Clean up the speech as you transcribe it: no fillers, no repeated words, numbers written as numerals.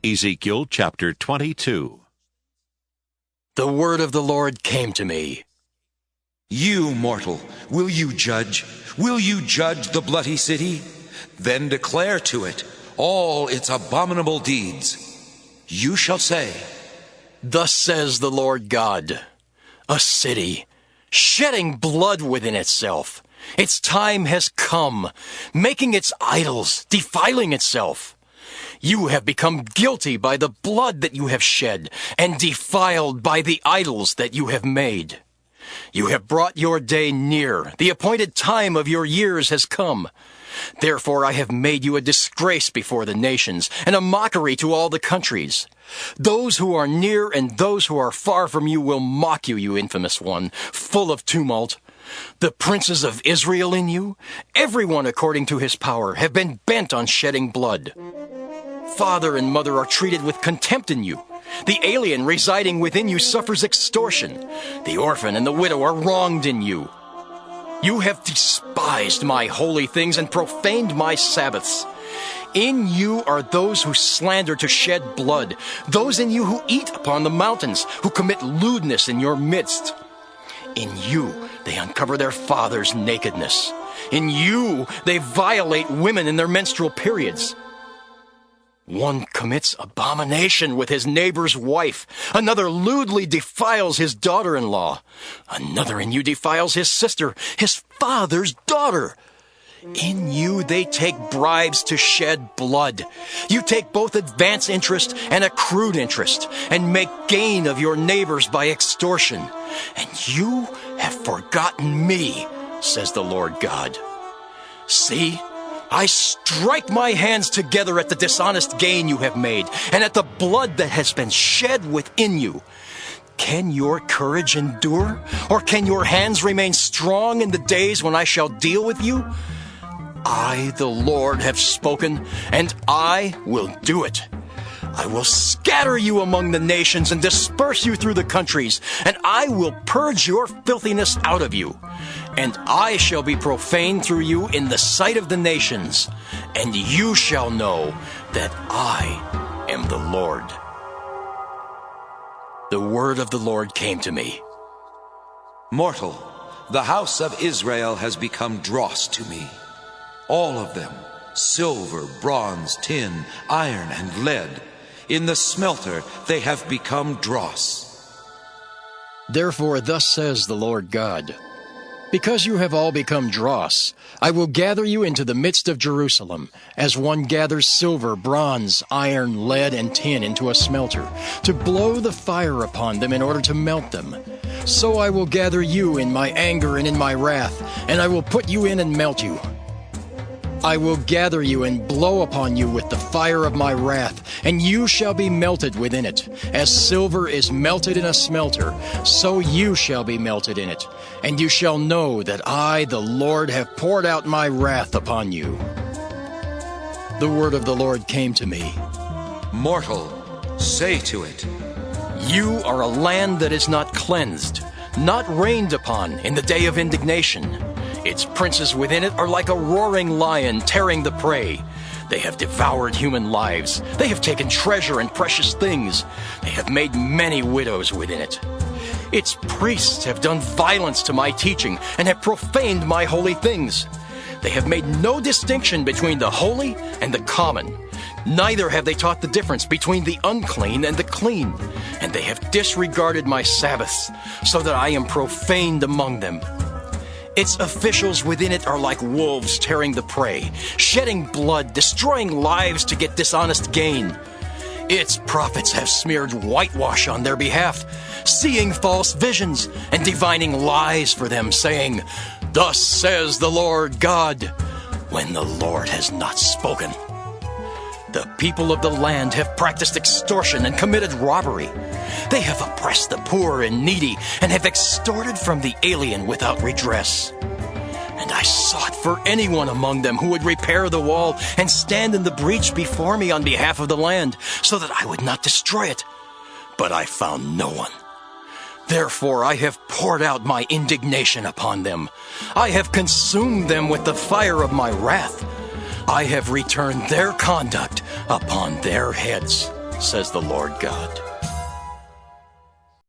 Ezekiel chapter 22. The word of the Lord came to me. You, mortal, will you judge? Will you judge the bloody city? Then declare to it all its abominable deeds. You shall say, Thus says the Lord God, a city, shedding blood within itself. Its time has come, making its idols, defiling itself. You have become guilty by the blood that you have shed, and defiled by the idols that you have made. You have brought your day near. The appointed time of your years has come. Therefore I have made you a disgrace before the nations, and a mockery to all the countries. Those who are near and those who are far from you will mock you, you infamous one, full of tumult. The princes of Israel in you, everyone according to his power, have been bent on shedding blood. Father and mother are treated with contempt in you. The alien residing within you suffers extortion. The orphan and the widow are wronged in you. You have despised my holy things and profaned my Sabbaths. In you are those who slander to shed blood, those in you who eat upon the mountains, who commit lewdness in your midst. In you they uncover their father's nakedness. In you they violate women in their menstrual periods. One commits abomination with his neighbor's wife. Another lewdly defiles his daughter-in-law. Another in you defiles his sister, his father's daughter. In you they take bribes to shed blood. You take both advance interest and accrued interest, and make gain of your neighbors by extortion. And you have forgotten me, says the Lord God. See, I strike my hands together at the dishonest gain you have made, and at the blood that has been shed within you. Can your courage endure? Or can your hands remain strong in the days when I shall deal with you? I, the Lord, have spoken, and I will do it. I will scatter you among the nations and disperse you through the countries, and I will purge your filthiness out of you. And I shall be profaned through you in the sight of the nations, and you shall know that I am the Lord. The word of the Lord came to me. Mortal, the house of Israel has become dross to me. All of them, silver, bronze, tin, iron, and lead. In the smelter they have become dross. Therefore thus says the Lord God, because you have all become dross, I will gather you into the midst of Jerusalem, as one gathers silver, bronze, iron, lead, and tin into a smelter, to blow the fire upon them in order to melt them. So I will gather you in my anger and in my wrath, and I will put you in and melt you. I will gather you and blow upon you with the fire of my wrath, and you shall be melted within it. As silver is melted in a smelter, so you shall be melted in it. And you shall know that I, the Lord, have poured out my wrath upon you. The word of the Lord came to me. Mortal, say to it, You are a land that is not cleansed, not rained upon in the day of indignation. Its princes within it are like a roaring lion tearing the prey. They have devoured human lives. They have taken treasure and precious things. They have made many widows within it. Its priests have done violence to my teaching and have profaned my holy things. They have made no distinction between the holy and the common. Neither have they taught the difference between the unclean and the clean. And they have disregarded my Sabbaths, so that I am profaned among them. Its officials within it are like wolves tearing the prey, shedding blood, destroying lives to get dishonest gain. Its prophets have smeared whitewash on their behalf, seeing false visions and divining lies for them, saying, Thus says the Lord God, when the Lord has not spoken. The people of the land have practiced extortion and committed robbery. They have oppressed the poor and needy and have extorted from the alien without redress. And I sought for anyone among them who would repair the wall and stand in the breach before me on behalf of the land, so that I would not destroy it. But I found no one. Therefore I have poured out my indignation upon them. I have consumed them with the fire of my wrath. I have returned their conduct upon their heads. says the Lord God.